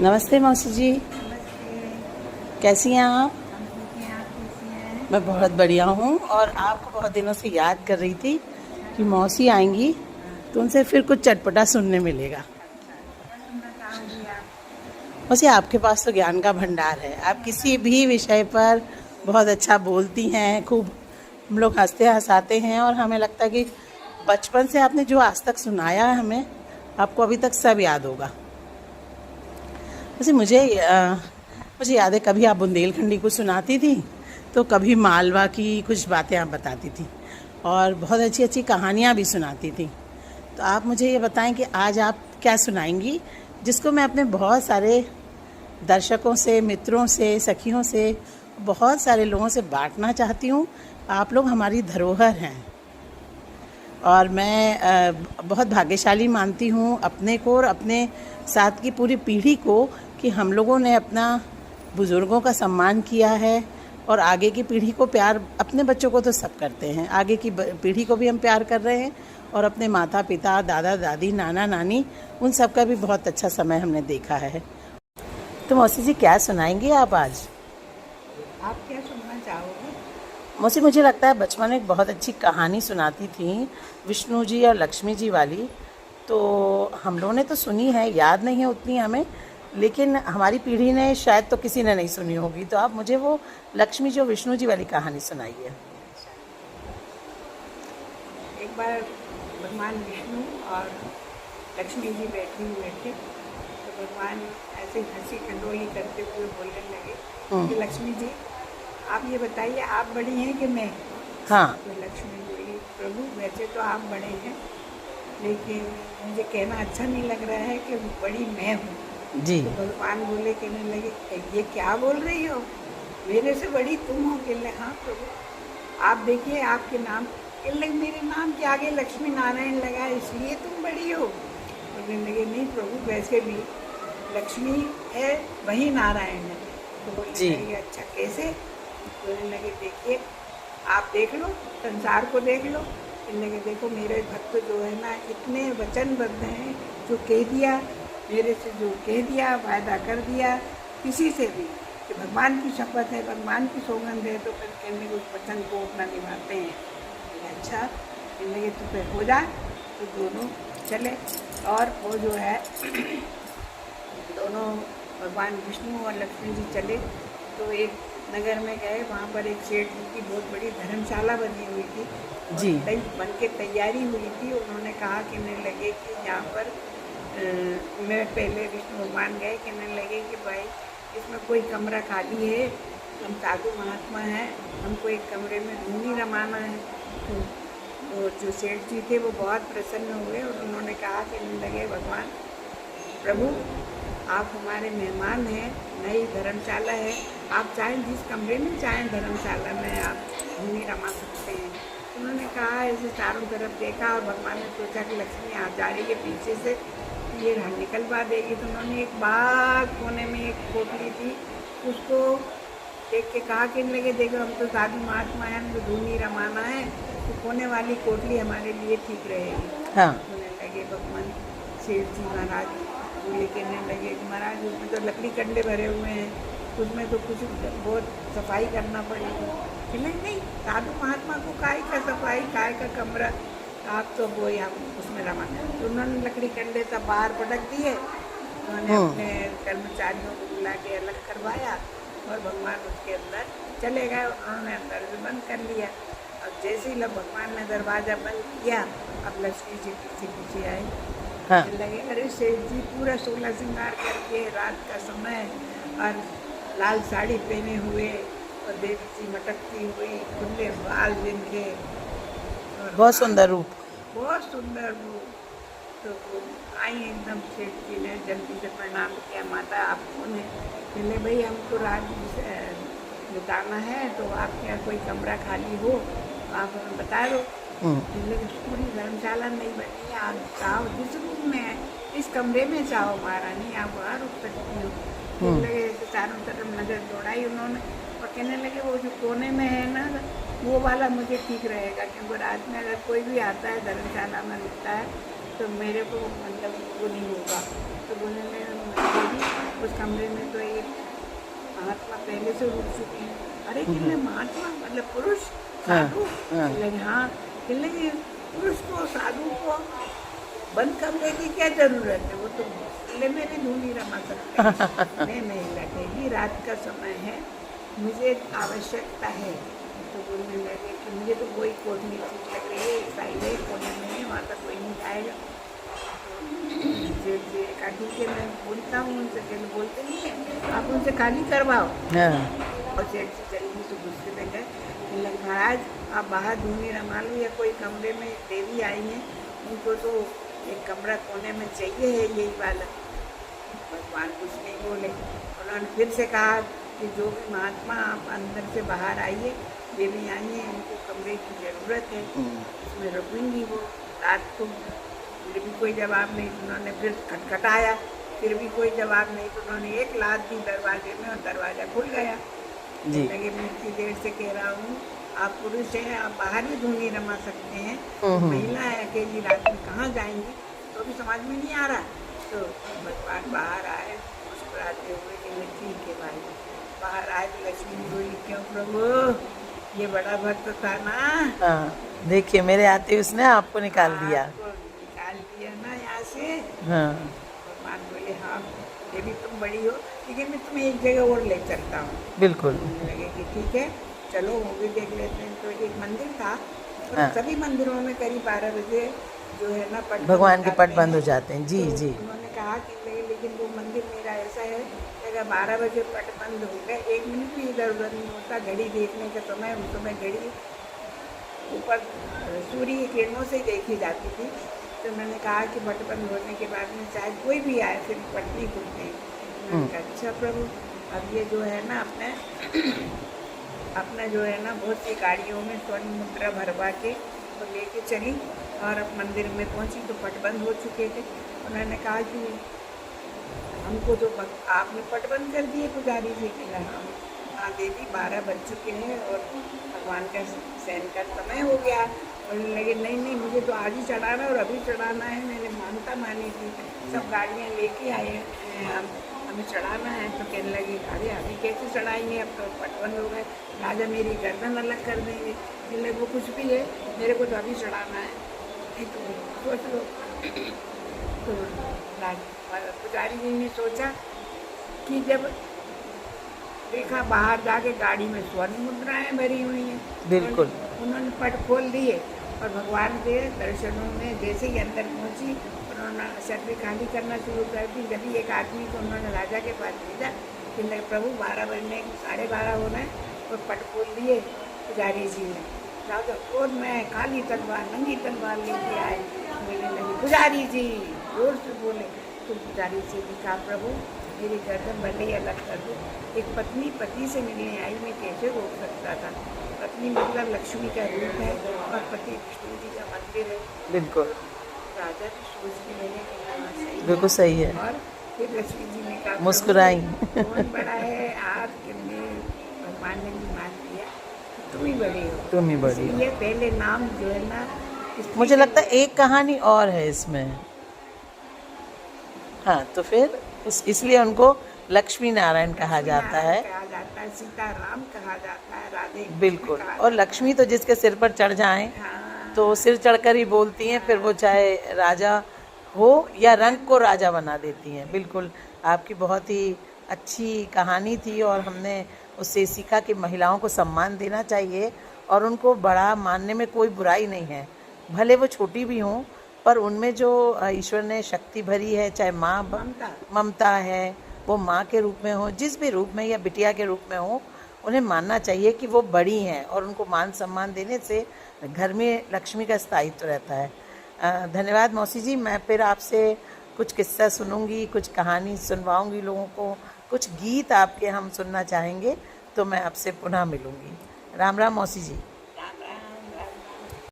नमस्ते मौसी जी। नमस्ते। कैसी हैं आप? हम ठीक हैं, आप कैसी हैं? मैं बहुत बढ़िया हूँ और आपको बहुत दिनों से याद कर रही थी अच्छा। कि मौसी आएंगी हाँ। तो उनसे फिर कुछ चटपटा सुनने मिलेगा। अच्छा, क्या सुनना चाहोगी आप? मौसी, आपके पास तो ज्ञान का भंडार है। आप किसी भी विषय पर बहुत अच्छा बोलती हैं। खूब हम लोग हंसते हंसाते हैं और हमें लगता है कि बचपन से आपने जो आज तक सुनाया है हमें, आपको अभी तक सब याद होगा। वैसे मुझे याद है, कभी आप बुंदेलखंडी को सुनाती थी तो कभी मालवा की कुछ बातें आप बताती थी और बहुत अच्छी अच्छी कहानियाँ भी सुनाती थी। तो आप मुझे ये बताएं कि आज आप क्या सुनाएंगी जिसको मैं अपने बहुत सारे दर्शकों से, मित्रों से, सखियों से, बहुत सारे लोगों से बांटना चाहती हूँ। आप लोग हमारी धरोहर हैं और मैं बहुत भाग्यशाली मानती हूँ अपने को और अपने साथ की पूरी पीढ़ी को कि हम लोगों ने अपना बुज़ुर्गों का सम्मान किया है और आगे की पीढ़ी को प्यार, अपने बच्चों को तो सब करते हैं, आगे की पीढ़ी को भी हम प्यार कर रहे हैं और अपने माता पिता, दादा दादी, नाना नानी, उन सब का भी बहुत अच्छा समय हमने देखा है। तो मौसी जी, क्या सुनाएंगे आप आज? आप क्या सुनना चाहोगे? मौसी, मुझे लगता है बचपन में एक बहुत अच्छी कहानी सुनाती थी, विष्णु जी और लक्ष्मी जी वाली। तो हम लोगों ने तो सुनी है, याद नहीं है उतनी हमें, लेकिन हमारी पीढ़ी ने शायद तो किसी ने नहीं सुनी होगी। तो आप मुझे वो लक्ष्मी जी और विष्णु जी वाली कहानी सुनाइए। अच्छा, एक बार भगवान विष्णु और लक्ष्मी जी बैठे हुए थे, तो भगवान ऐसे हंसी खंडोली करते हुए बोलने लगे कि लक्ष्मी जी, आप ये बताइए, आप बड़ी हैं कि मैं? हाँ। तो लक्ष्मी बोली, प्रभु वैसे तो आप बड़े हैं, लेकिन मुझे कहना अच्छा नहीं लग रहा है कि बड़ी मैं हूँ। जी। तो भगवान बोले, कहने लगे, ये क्या बोल रही हो, मेरे से बड़ी तुम हो? कहने लगे, हाँ प्रभु, आप देखिए आपके नाम, कहने लगे, मेरे नाम के आगे लक्ष्मी नारायण लगा इसलिए तुम बड़ी हो? तो कहने लगे, नहीं प्रभु, वैसे भी लक्ष्मी है वही नारायण है। तो बोलने जी। लगे, अच्छा कैसे? बोलने लगे, देखिए आप देख लो, संसार को देख लो। कहने लगे, देखो मेरे भक्त जो है ना, इतने वचनबद्ध हैं, जो कह दिया, मेरे से जो कह दिया, वायदा कर दिया किसी से भी कि भगवान की शपथ है, भगवान की सौगंध है, तो फिर कहने लगे उस वचन को अपना निभाते हैं। अच्छा, कहने लगे तो फिर हो जाए। तो दोनों चले और वो जो है दोनों भगवान विष्णु और लक्ष्मी जी चले तो एक नगर में गए। वहाँ पर एक सेठ जी की बहुत बड़ी धर्मशाला बनी हुई थी जी। और बन के तैयारी हुई थी। उन्होंने कहा, कहने लगे कि यहाँ पर मैं पहले विष्णु भगवान गए, कहने लगे कि भाई इसमें कोई कमरा खाली है, हम साधु महात्मा हैं, हमको एक कमरे में धूनी रमाना है। तो जो सेठ जी थे वो बहुत प्रसन्न हुए और उन्होंने कहा, कहने लगे, भगवान प्रभु आप हमारे मेहमान हैं, नई धर्मशाला है, आप चाहें जिस कमरे में चाहें धर्मशाला में आप धूनी रमा सकते हैं। उन्होंने कहा, ऐसे चारों तरफ देखा और भगवान ने सोचा कि लक्ष्मी आ जा रही है पीछे से, ये निकलवा देगी। तो उन्होंने एक बाग कोने में एक कोठरी थी, उसको देख के कहा, कहने लगे, देखो हम तो साधु महात्मा हैं, हमको धूनी रमाना है, तो कोने वाली कोठरी हमारे लिए ठीक रहेगी। हाँ। बोलने लगे भगवान सेठ जी महाराज, बोले, कहने लगे, महाराज उसमें तो लकड़ी कंडे भरे हुए हैं, उसमें तो कुछ बहुत सफाई करना पड़ेगी। कहने नहीं, साधु महात्मा को काय का सफाई, काय का कमरा, आप तो वो यहाँ उसमें रमा। तो उन्होंने लकड़ी कंडे सब बाहर पटक दिए। उन्होंने अपने कर्मचारियों को बुला के अलग करवाया और भगवान उसके अंदर चले गए। उन्होंने अंदर से बंद कर लिया और जैसे ही भगवान ने दरवाज़ा बंद किया, अब लक्ष्मी जी पीछे पीछे आए। हाँ। लगे, अरे सेठ जी पूरा 16 श्रृंगार करके, रात का समय और लाल साड़ी पहने हुए और देवी जी मटकती हुई, खुले बाल जिनके, और बहुत सुंदर रूप। बहुत सुंदर वो। तो वो आई एकदम, सेठ जी ने जल्दी से प्रणाम किया, माता आप कौन है? कहले, भाई हमको रात बिताना है, तो आपके यहाँ कोई कमरा खाली हो तो आप हमें बता दो। लेकिन पूरी धर्मशाला नहीं बनी है, आप चाहो जिस रूम में है, इस कमरे में चाहो महारानी, आप वहाँ रुक सकती हो। कहने लगे, चारों तरफ नज़र दौड़ाई उन्होंने और कहने लगे, वो जो कोने में है ना, वो वाला मुझे ठीक रहेगा, क्योंकि रात में अगर कोई भी आता है धर्मशाला में रुकता है तो मेरे को मतलब वो नहीं होगा। तो बोलने लगे उस कमरे में तो एक महात्मा पहले से रुक चुके हैं। अरे कितने महात्मा मतलब पुरुष साधु? लगे हाँ। लगे पुरुष को साधु को बंद कमरे की क्या जरूरत है, वो तो ले मेरी धूनी रमा सकते हैं। मैं नहीं लगेगी, रात का समय है, मुझे आवश्यकता है। तो बोलने लगे कि मुझे तो कोई कोई चीज़ लग रही है, साइड कोने में है, वहाँ तक कोई नहीं जाएगा। जी कहा ठीक है, मैं बोलता हूँ उनसे, चलो बोलते नहीं है, आप उनसे खाली करवाओ। और सेठ से चलेगी तो गुस्से में गए। महाराज आप बाहर धूनी रमा लो, या कोई कमरे में देवी आई हैं, उनको तो एक कमरा कोने में चाहिए है यही वाला। भगवान कुछ नहीं बोले। उन्होंने फिर से कहा कि जो भी महात्मा आप अंदर से बाहर आइए, देवी आई हैं, उनको कमरे की ज़रूरत है, उसमें रुकेंगी वो रात को। फिर भी कोई जवाब नहीं। उन्होंने फिर खटखटाया, फिर भी कोई जवाब नहीं। तो उन्होंने एक लात दी दरवाजे में और दरवाज़ा खुल गया। लगे मैं इतनी देर से कह रहा हूँ, आप पुरुष हैं, आप बाहर भी धूनी रमा सकते हैं, महिला है अकेली रात में कहाँ जाएंगी, तो भी समझ में नहीं आ रहा। तो भगवान बाहर आए मुस्कुराते हुए कि ठीक है भाई। बाहर आए तो लक्ष्मी बोली, क्यों प्रभु, ये बड़ा भक्त था ना। देखिए मेरे आते उसने आपको निकाल दिया। निकाल दिया ना यहाँ से। भगवान बोले हाँ ये भी तुम बड़ी हो, लेकिन मैं तुम्हें एक जगह और ले चलता हूँ। बिल्कुल। लगे कि ठीक है चलो वो भी देख लेते हैं। तो एक मंदिर था, और सभी मंदिरों में करीब 12 बजे जो है ना पट भगवान के पट बंद हो जाते हैं। जी तो जी। उन्होंने कहा कि लेकिन वो मंदिर मेरा ऐसा है कि अगर 12 बजे पट बंद हो गए, 1 मिनट भी इधर उधर नहीं होता, घड़ी देखने का समय, उस समय घड़ी ऊपर सूर्य की किरणों से देखी जाती थी। तो मैंने कहा कि पट बंद होने के बाद में चाहे कोई भी आए फिर पट नहीं खुलते। अच्छा प्रभु, अब ये जो है ना अपना जो है ना बहुत सी गाड़ियों में स्वर्ण मुद्रा भरवा के तो लेके चली, और अब मंदिर में पहुंची तो पट बंद हो चुके थे। उन्होंने कहा कि हमको तो आपने पट बंद कर दिए पुजारी जी के। हाँ देवी 12 बज चुके हैं और भगवान का शयन का समय हो गया। और लगे नहीं मुझे तो आज ही चढ़ाना और अभी चढ़ाना है, मैंने मानता मानी थी, सब गाड़ियाँ लेके आए हैं, हमें चढ़ाना है। तो कहने लगे अरे अभी कैसे चढ़ाएंगे, अब तो पट बंद हो गए, राजा मेरी गर्दन अलग कर देंगे। कहने वो कुछ भी है, मेरे को तो अभी चढ़ाना है। नहीं तो सोच लो। तो पुजारी जी ने सोचा कि जब देखा बाहर जाके गाड़ी में स्वर्ण मुद्राएं भरी हुई हैं, बिल्कुल उन्होंने पट खोल दिए और भगवान के दर्शनों में जैसे ही अंदर पहुंची, उन्होंने शर्तें खाली करना शुरू कर दी। जब एक आदमी को उन्होंने राजा के पास भेजा कि प्रभु 12 बजने 12:30 होना है, और पट खोल दिए पुजारी जी ने। राजा क्रोध में काली तलवार नंगी तलवार लेके आए, बोलने लगे पुजारी जी, जोर से बोले। तो पुजारी जी ने कहा प्रभु मेरी गर्दन भले अलग कर दो, एक पत्नी पति से मिलने आई, मैं कैसे रोक सकता था। पत्नी मतलब लक्ष्मी का रूप है और पति विष्णु जी का मंदिर है। बिल्कुल। राजा भी सोच के लगे कि हाँ सही बिल्कुल सही है। और फिर लक्ष्मी जी ने कहा मुस्कुराई। कौन बड़ा है आप, कितने भगवान ने भी मान लिया तुम ही बड़ी हो, तुम ही बड़ी हो। ये पहले नाम जो है ना, मुझे लगता है एक कहानी और है इसमें। हाँ तो फिर इसलिए उनको लक्ष्मी नारायण कहा जाता है। सीताराम कहा जाता है, राधे बिल्कुल। और लक्ष्मी तो जिसके सिर पर चढ़ जाएं तो सिर चढ़कर ही बोलती हैं, फिर वो चाहे राजा हो या रंग को राजा बना देती हैं। बिल्कुल आपकी बहुत ही अच्छी कहानी थी, और हमने उससे सीखा कि महिलाओं को सम्मान देना चाहिए और उनको बड़ा मानने में कोई बुराई नहीं है, भले वो छोटी भी हों, पर उनमें जो ईश्वर ने शक्ति भरी है, चाहे माँ ममता है, वो माँ के रूप में हो, जिस भी रूप में, या बिटिया के रूप में हो, उन्हें मानना चाहिए कि वो बड़ी हैं, और उनको मान सम्मान देने से घर में लक्ष्मी का स्थायित्व रहता है। धन्यवाद मौसी जी। मैं फिर आपसे कुछ किस्सा सुनूंगी, कुछ कहानी सुनवाऊंगी लोगों को, कुछ गीत आपके हम सुनना चाहेंगे, तो मैं आपसे पुनः मिलूंगी। राम राम मौसी जी।